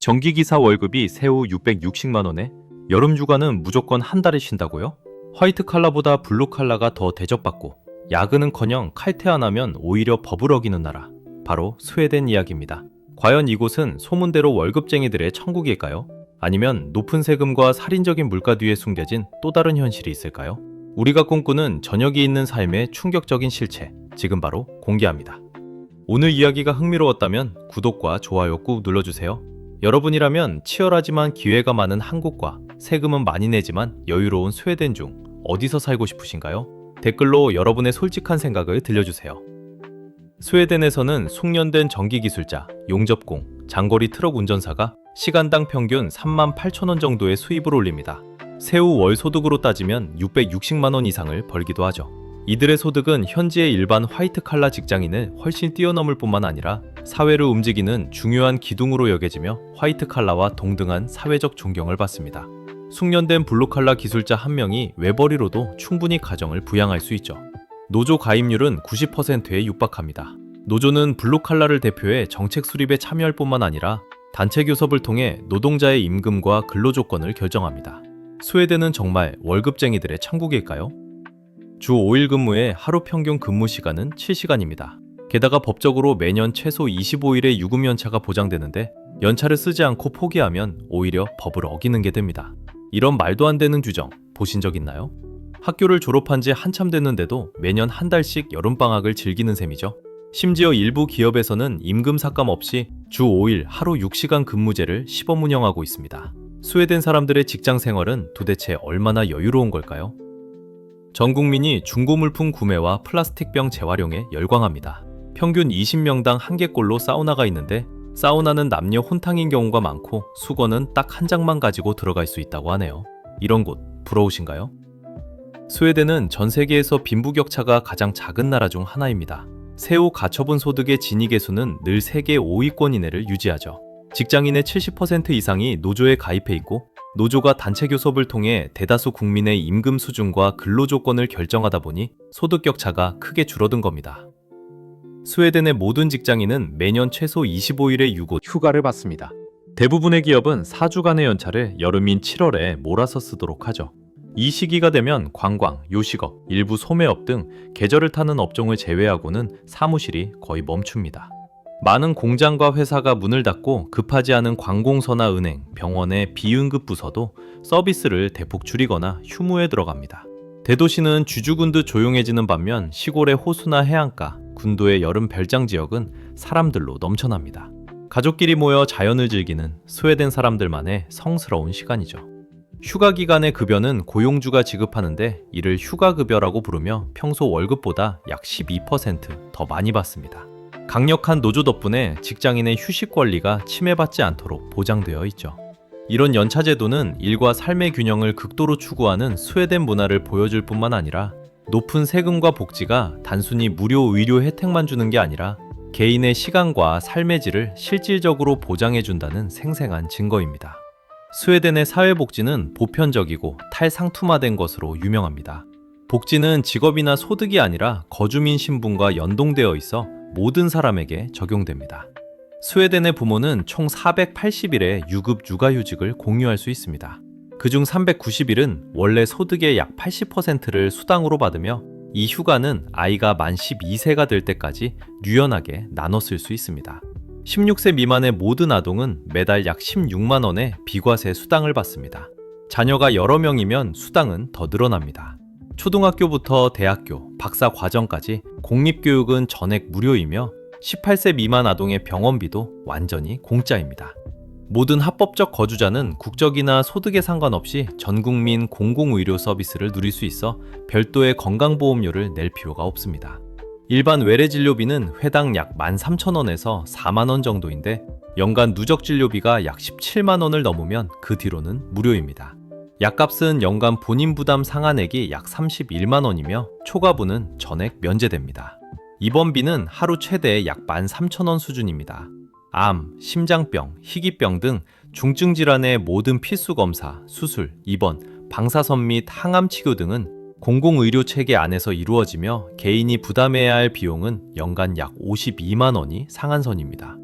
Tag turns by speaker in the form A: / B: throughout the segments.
A: 전기기사 월급이 새우 660만 원에 여름 휴가는 무조건 한 달에 쉰다고요? 화이트 칼라보다 블루 칼라가 더 대접받고 야근은커녕 칼퇴안하면 오히려 법을 어기는 나라, 바로 스웨덴 이야기입니다. 과연 이곳은 소문대로 월급쟁이들의 천국일까요? 아니면 높은 세금과 살인적인 물가 뒤에 숨겨진 또 다른 현실이 있을까요? 우리가 꿈꾸는 저녁이 있는 삶의 충격적인 실체, 지금 바로 공개합니다. 오늘 이야기가 흥미로웠다면 구독과 좋아요 꾹 눌러주세요. 여러분이라면 치열하지만 기회가 많은 한국과 세금은 많이 내지만 여유로운 스웨덴 중 어디서 살고 싶으신가요? 댓글로 여러분의 솔직한 생각을 들려주세요. 스웨덴에서는 숙련된 전기기술자, 용접공, 장거리 트럭 운전사가 시간당 평균 38,000원 정도의 수입을 올립니다. 세후 월 소득으로 따지면 660만 원 이상을 벌기도 하죠. 이들의 소득은 현지의 일반 화이트 칼라 직장인을 훨씬 뛰어넘을 뿐만 아니라 사회를 움직이는 중요한 기둥으로 여겨지며 화이트 칼라와 동등한 사회적 존경을 받습니다. 숙련된 블루 칼라 기술자 한 명이 외벌이로도 충분히 가정을 부양할 수 있죠. 노조 가입률은 90%에 육박합니다. 노조는 블루 칼라를 대표해 정책 수립에 참여할 뿐만 아니라 단체 교섭을 통해 노동자의 임금과 근로 조건을 결정합니다. 스웨덴은 정말 월급쟁이들의 천국일까요? 주 5일 근무에 하루 평균 근무 시간은 7시간입니다. 게다가 법적으로 매년 최소 25일의 유급 연차가 보장되는데 연차를 쓰지 않고 포기하면 오히려 법을 어기는 게 됩니다. 이런 말도 안 되는 규정 보신 적 있나요? 학교를 졸업한 지 한참 됐는데도 매년 한 달씩 여름방학을 즐기는 셈이죠. 심지어 일부 기업에서는 임금 삭감 없이 주 5일 하루 6시간 근무제를 시범 운영하고 있습니다. 스웨덴 사람들의 직장 생활은 도대체 얼마나 여유로운 걸까요? 전 국민이 중고 물품 구매와 플라스틱병 재활용에 열광합니다. 평균 20명당 1개꼴로 사우나가 있는데 사우나는 남녀 혼탕인 경우가 많고 수건은 딱 한 장만 가지고 들어갈 수 있다고 하네요. 이런 곳 부러우신가요? 스웨덴은 전 세계에서 빈부격차가 가장 작은 나라 중 하나입니다. 세후 가처분 소득의 진위계수는 늘 세계 5위권 이내를 유지하죠. 직장인의 70% 이상이 노조에 가입해 있고 노조가 단체 교섭을 통해 대다수 국민의 임금 수준과 근로 조건을 결정하다 보니 소득 격차가 크게 줄어든 겁니다. 스웨덴의 모든 직장인은 매년 최소 25일의 휴가를 받습니다. 대부분의 기업은 4주간의 연차를 여름인 7월에 몰아서 쓰도록 하죠. 이 시기가 되면 관광, 요식업, 일부 소매업 등 계절을 타는 업종을 제외하고는 사무실이 거의 멈춥니다. 많은 공장과 회사가 문을 닫고 급하지 않은 관공서나 은행, 병원의 비응급 부서도 서비스를 대폭 줄이거나 휴무에 들어갑니다. 대도시는 쥐죽은 듯 조용해지는 반면 시골의 호수나 해안가, 군도의 여름 별장 지역은 사람들로 넘쳐납니다. 가족끼리 모여 자연을 즐기는 스웨덴 사람들만의 성스러운 시간이죠. 휴가 기간의 급여는 고용주가 지급하는데 이를 휴가급여라고 부르며 평소 월급보다 약 12% 더 많이 받습니다. 강력한 노조 덕분에 직장인의 휴식 권리가 침해받지 않도록 보장되어 있죠. 이런 연차 제도는 일과 삶의 균형을 극도로 추구하는 스웨덴 문화를 보여줄 뿐만 아니라 높은 세금과 복지가 단순히 무료 의료 혜택만 주는 게 아니라 개인의 시간과 삶의 질을 실질적으로 보장해준다는 생생한 증거입니다. 스웨덴의 사회복지는 보편적이고 탈상투마된 것으로 유명합니다. 복지는 직업이나 소득이 아니라 거주민 신분과 연동되어 있어 모든 사람에게 적용됩니다. 스웨덴의 부모는 총 480일의 유급 육아휴직을 공유할 수 있습니다. 그중 390일은 원래 소득의 약 80%를 수당으로 받으며 이 휴가는 아이가 만 12세가 될 때까지 유연하게 나눠 쓸 수 있습니다. 16세 미만의 모든 아동은 매달 약 16만 원의 비과세 수당을 받습니다. 자녀가 여러 명이면 수당은 더 늘어납니다. 초등학교부터 대학교, 박사 과정까지 공립교육은 전액 무료이며 18세 미만 아동의 병원비도 완전히 공짜입니다. 모든 합법적 거주자는 국적이나 소득에 상관없이 전국민 공공의료 서비스를 누릴 수 있어 별도의 건강보험료를 낼 필요가 없습니다. 일반 외래 진료비는 회당 약 13,000원에서 4만 원 정도인데 연간 누적 진료비가 약 17만 원을 넘으면 그 뒤로는 무료입니다. 약값은 연간 본인 부담 상한액이 약 31만 원이며 초과분은 전액 면제됩니다. 입원비는 하루 최대 약 13,000원 수준입니다. 암, 심장병, 희귀병 등 중증 질환의 모든 필수 검사, 수술, 입원, 방사선 및 항암 치료 등은 공공의료 체계 안에서 이루어지며 개인이 부담해야 할 비용은 연간 약 52만 원이 상한선입니다.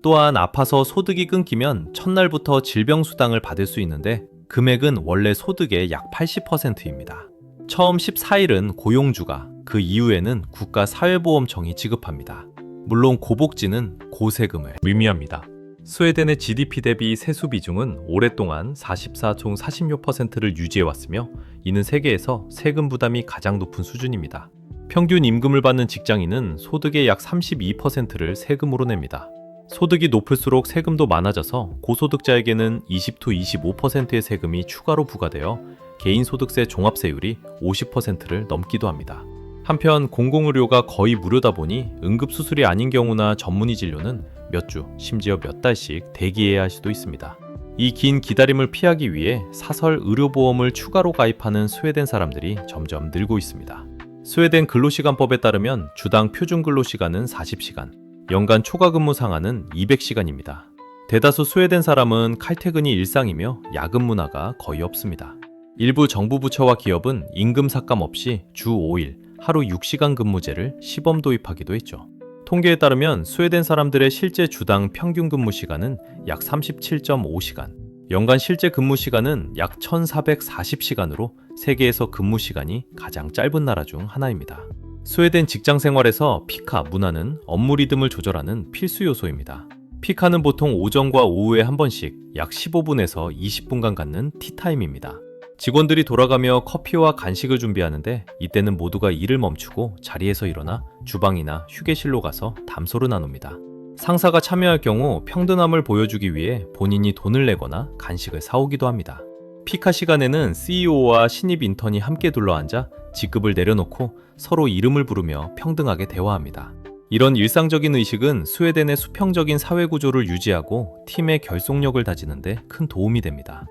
A: 또한 아파서 소득이 끊기면 첫날부터 질병수당을 받을 수 있는데 금액은 원래 소득의 약 80%입니다. 처음 14일은 고용주가, 그 이후에는 국가사회보험청이 지급합니다. 물론 고복지는 고세금을 의미합니다. 스웨덴의 GDP 대비 세수 비중은 오랫동안 44총 46%를 유지해왔으며 이는 세계에서 세금 부담이 가장 높은 수준입니다. 평균 임금을 받는 직장인은 소득의 약 32%를 세금으로 냅니다. 소득이 높을수록 세금도 많아져서 고소득자에게는 20-25%의 세금이 추가로 부과되어 개인소득세 종합세율이 50%를 넘기도 합니다. 한편 공공의료가 거의 무료다 보니 응급수술이 아닌 경우나 전문의 진료는 몇 주, 심지어 몇 달씩 대기해야 할 수도 있습니다. 이 긴 기다림을 피하기 위해 사설 의료보험을 추가로 가입하는 스웨덴 사람들이 점점 늘고 있습니다. 스웨덴 근로시간법에 따르면 주당 표준 근로시간은 40시간, 연간 초과 근무 상한은 200시간입니다. 대다수 스웨덴 사람은 칼퇴근이 일상이며 야근 문화가 거의 없습니다. 일부 정부 부처와 기업은 임금 삭감 없이 주 5일, 하루 6시간 근무제를 시범 도입하기도 했죠. 통계에 따르면 스웨덴 사람들의 실제 주당 평균 근무 시간은 약 37.5시간, 연간 실제 근무 시간은 약 1440시간으로 세계에서 근무 시간이 가장 짧은 나라 중 하나입니다. 스웨덴 직장 생활에서 피카 문화는 업무 리듬을 조절하는 필수 요소입니다. 피카는 보통 오전과 오후에 한 번씩 약 15분에서 20분간 갖는 티타임입니다. 직원들이 돌아가며 커피와 간식을 준비하는데 이때는 모두가 일을 멈추고 자리에서 일어나 주방이나 휴게실로 가서 담소를 나눕니다. 상사가 참여할 경우 평등함을 보여주기 위해 본인이 돈을 내거나 간식을 사오기도 합니다. 피카 시간에는 CEO와 신입 인턴이 함께 둘러앉아 직급을 내려놓고 서로 이름을 부르며 평등하게 대화합니다. 이런 일상적인 의식은 스웨덴의 수평적인 사회 구조를 유지하고 팀의 결속력을 다지는데 큰 도움이 됩니다.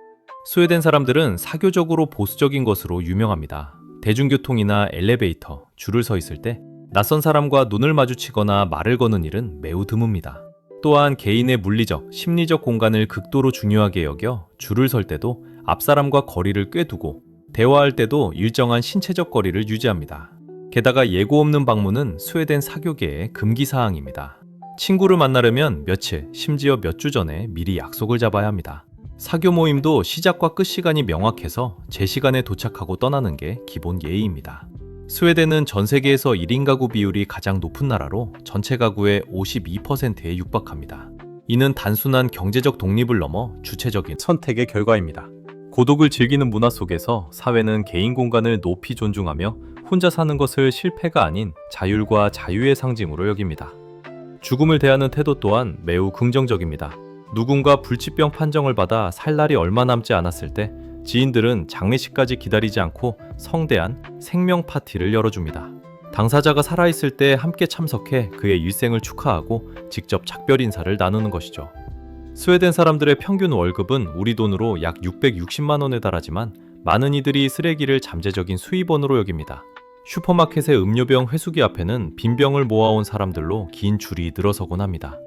A: 스웨덴 사람들은 사교적으로 보수적인 것으로 유명합니다. 대중교통이나 엘리베이터, 줄을 서 있을 때 낯선 사람과 눈을 마주치거나 말을 거는 일은 매우 드뭅니다. 또한 개인의 물리적, 심리적 공간을 극도로 중요하게 여겨 줄을 설 때도 앞사람과 거리를 꽤 두고 대화할 때도 일정한 신체적 거리를 유지합니다. 게다가 예고 없는 방문은 스웨덴 사교계의 금기사항입니다. 친구를 만나려면 며칠, 심지어 몇 주 전에 미리 약속을 잡아야 합니다. 사교 모임도 시작과 끝 시간이 명확해서 제 시간에 도착하고 떠나는 게 기본 예의입니다. 스웨덴은 전 세계에서 1인 가구 비율이 가장 높은 나라로 전체 가구의 52%에 육박합니다. 이는 단순한 경제적 독립을 넘어 주체적인 선택의 결과입니다. 고독을 즐기는 문화 속에서 사회는 개인 공간을 높이 존중하며 혼자 사는 것을 실패가 아닌 자율과 자유의 상징으로 여깁니다. 죽음을 대하는 태도 또한 매우 긍정적입니다. 누군가 불치병 판정을 받아 살 날이 얼마 남지 않았을 때 지인들은 장례식까지 기다리지 않고 성대한 생명 파티를 열어줍니다. 당사자가 살아있을 때 함께 참석해 그의 일생을 축하하고 직접 작별 인사를 나누는 것이죠. 스웨덴 사람들의 평균 월급은 우리 돈으로 약 660만 원에 달하지만 많은 이들이 쓰레기를 잠재적인 수입원으로 여깁니다. 슈퍼마켓의 음료병 회수기 앞에는 빈 병을 모아온 사람들로 긴 줄이 늘어서곤 합니다.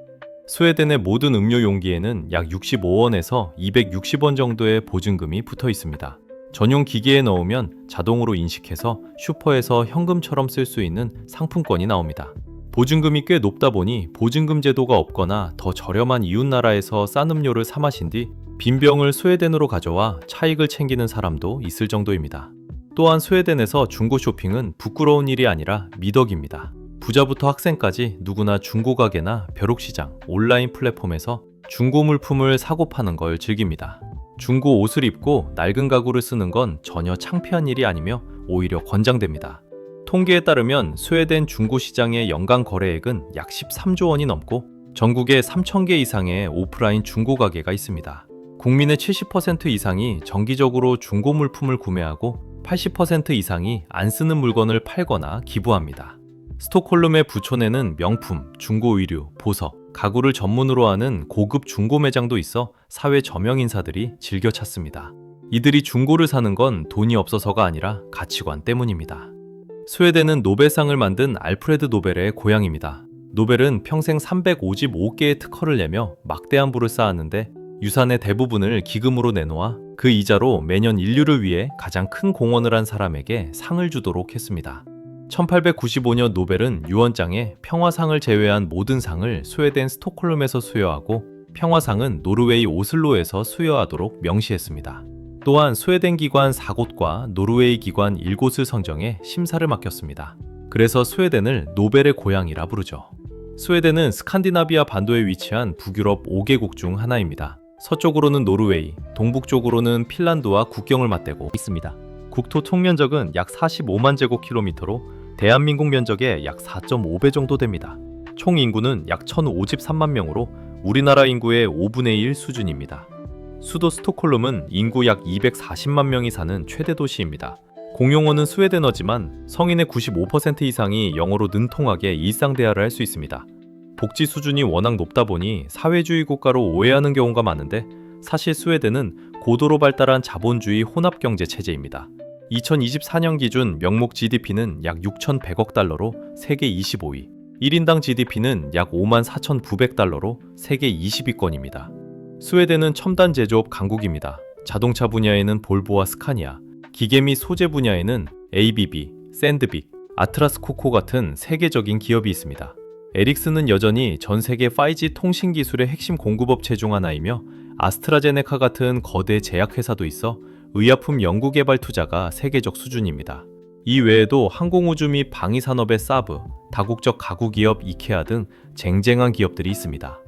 A: 스웨덴의 모든 음료 용기에는 약 65원에서 260원 정도의 보증금이 붙어 있습니다. 전용 기계에 넣으면 자동으로 인식해서 슈퍼에서 현금처럼 쓸 수 있는 상품권이 나옵니다. 보증금이 꽤 높다 보니 보증금 제도가 없거나 더 저렴한 이웃나라에서 싼 음료를 사 마신 뒤 빈 병을 스웨덴으로 가져와 차익을 챙기는 사람도 있을 정도입니다. 또한 스웨덴에서 중고 쇼핑은 부끄러운 일이 아니라 미덕입니다. 부자부터 학생까지 누구나 중고 가게나 벼룩시장, 온라인 플랫폼에서 중고 물품을 사고 파는 걸 즐깁니다. 중고 옷을 입고 낡은 가구를 쓰는 건 전혀 창피한 일이 아니며 오히려 권장됩니다. 통계에 따르면 스웨덴 중고 시장의 연간 거래액은 약 13조 원이 넘고 전국에 3,000개 이상의 오프라인 중고 가게가 있습니다. 국민의 70% 이상이 정기적으로 중고 물품을 구매하고 80% 이상이 안 쓰는 물건을 팔거나 기부합니다. 스톡홀름의 부촌에는 명품, 중고 의류, 보석, 가구를 전문으로 하는 고급 중고 매장도 있어 사회 저명 인사들이 즐겨 찾습니다. 이들이 중고를 사는 건 돈이 없어서가 아니라 가치관 때문입니다. 스웨덴은 노벨상을 만든 알프레드 노벨의 고향입니다. 노벨은 평생 355개의 특허를 내며 막대한 부를 쌓았는데 유산의 대부분을 기금으로 내놓아 그 이자로 매년 인류를 위해 가장 큰 공헌을 한 사람에게 상을 주도록 했습니다. 1895년 노벨은 유언장에 평화상을 제외한 모든 상을 스웨덴 스톡홀름에서 수여하고 평화상은 노르웨이 오슬로에서 수여하도록 명시했습니다. 또한 스웨덴 기관 4곳과 노르웨이 기관 1곳을 선정해 심사를 맡겼습니다. 그래서 스웨덴을 노벨의 고향이라 부르죠. 스웨덴은 스칸디나비아 반도에 위치한 북유럽 5개국 중 하나입니다. 서쪽으로는 노르웨이, 동북쪽으로는 핀란드와 국경을 맞대고 있습니다. 국토 총면적은 약 45만 제곱킬로미터로 대한민국 면적의 약 4.5배 정도 됩니다. 총 인구는 약 1,053만 명으로 우리나라 인구의 5분의 1 수준입니다. 수도 스톡홀름은 인구 약 240만 명이 사는 최대 도시입니다. 공용어는 스웨덴어지만 성인의 95% 이상이 영어로 능통하게 일상 대화를 할 수 있습니다. 복지 수준이 워낙 높다 보니 사회주의 국가로 오해하는 경우가 많은데 사실 스웨덴은 고도로 발달한 자본주의 혼합경제 체제입니다. 2024년 기준 명목 GDP는 약 6,100억 달러로 세계 25위, 1인당 GDP는 약 54,900달러로 세계 20위권입니다. 스웨덴은 첨단 제조업 강국입니다. 자동차 분야에는 볼보와 스카니아, 기계 및 소재 분야에는 ABB, 샌드빅, 아트라스 코코 같은 세계적인 기업이 있습니다. 에릭슨은 여전히 전 세계 5G 통신 기술의 핵심 공급업체 중 하나이며 아스트라제네카 같은 거대 제약회사도 있어 의약품 연구개발 투자가 세계적 수준입니다. 이 외에도 항공우주 및 방위산업의 사브, 다국적 가구 기업 이케아 등 쟁쟁한 기업들이 있습니다.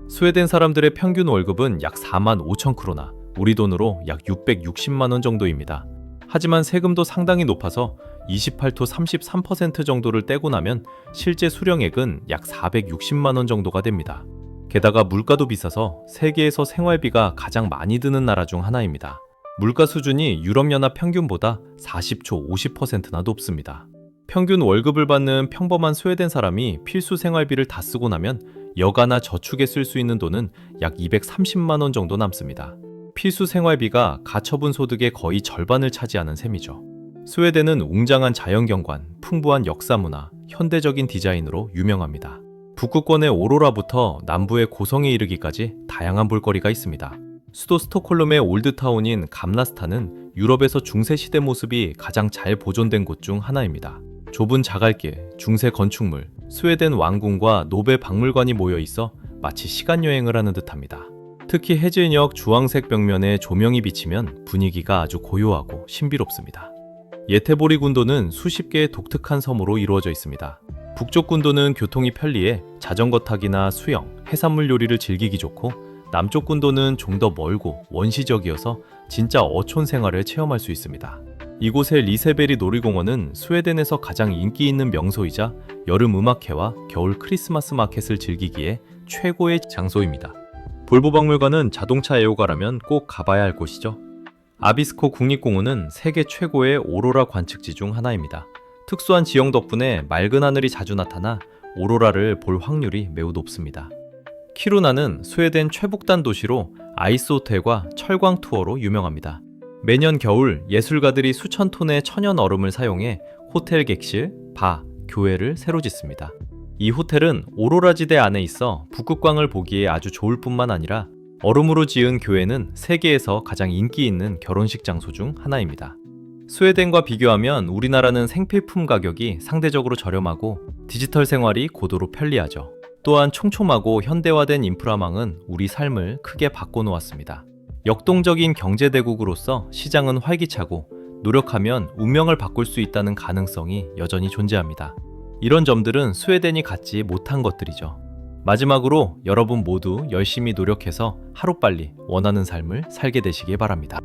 A: 스웨덴 사람들의 평균 월급은 약 4만 5천 크로나, 우리 돈으로 약 660만 원 정도입니다. 하지만 세금도 상당히 높아서 28토 33% 정도를 떼고 나면 실제 수령액은 약 460만 원 정도가 됩니다. 게다가 물가도 비싸서 세계에서 생활비가 가장 많이 드는 나라 중 하나입니다. 물가 수준이 유럽연합 평균보다 40초 50%나 높습니다. 평균 월급을 받는 평범한 스웨덴 사람이 필수 생활비를 다 쓰고 나면 여가나 저축에 쓸 수 있는 돈은 약 230만 원 정도 남습니다. 필수 생활비가 가처분 소득의 거의 절반을 차지하는 셈이죠. 스웨덴은 웅장한 자연경관, 풍부한 역사문화, 현대적인 디자인으로 유명합니다. 북극권의 오로라부터 남부의 고성에 이르기까지 다양한 볼거리가 있습니다. 수도 스톡홀름의 올드타운인 감라스타는 유럽에서 중세시대 모습이 가장 잘 보존된 곳 중 하나입니다. 좁은 자갈길, 중세 건축물, 스웨덴 왕궁과 노벨 박물관이 모여 있어 마치 시간여행을 하는 듯합니다. 특히 해질녘 주황색 벽면에 조명이 비치면 분위기가 아주 고요하고 신비롭습니다. 예테보리 군도는 수십 개의 독특한 섬으로 이루어져 있습니다. 북쪽 군도는 교통이 편리해 자전거 타기나 수영, 해산물 요리를 즐기기 좋고 남쪽 군도는 좀 더 멀고 원시적이어서 진짜 어촌 생활을 체험할 수 있습니다. 이곳의 리세베리 놀이공원은 스웨덴에서 가장 인기 있는 명소이자 여름 음악회와 겨울 크리스마스 마켓을 즐기기에 최고의 장소입니다. 볼보 박물관은 자동차 애호가라면 꼭 가봐야 할 곳이죠. 아비스코 국립공원은 세계 최고의 오로라 관측지 중 하나입니다. 특수한 지형 덕분에 맑은 하늘이 자주 나타나 오로라를 볼 확률이 매우 높습니다. 키루나는 스웨덴 최북단 도시로 아이스 호텔과 철광 투어로 유명합니다. 매년 겨울 예술가들이 수천 톤의 천연 얼음을 사용해 호텔 객실, 바, 교회를 새로 짓습니다. 이 호텔은 오로라 지대 안에 있어 북극광을 보기에 아주 좋을 뿐만 아니라 얼음으로 지은 교회는 세계에서 가장 인기 있는 결혼식 장소 중 하나입니다. 스웨덴과 비교하면 우리나라는 생필품 가격이 상대적으로 저렴하고 디지털 생활이 고도로 편리하죠. 또한 촘촘하고 현대화된 인프라망은 우리 삶을 크게 바꿔놓았습니다. 역동적인 경제대국으로서 시장은 활기차고 노력하면 운명을 바꿀 수 있다는 가능성이 여전히 존재합니다. 이런 점들은 스웨덴이 갖지 못한 것들이죠. 마지막으로 여러분 모두 열심히 노력해서 하루빨리 원하는 삶을 살게 되시길 바랍니다.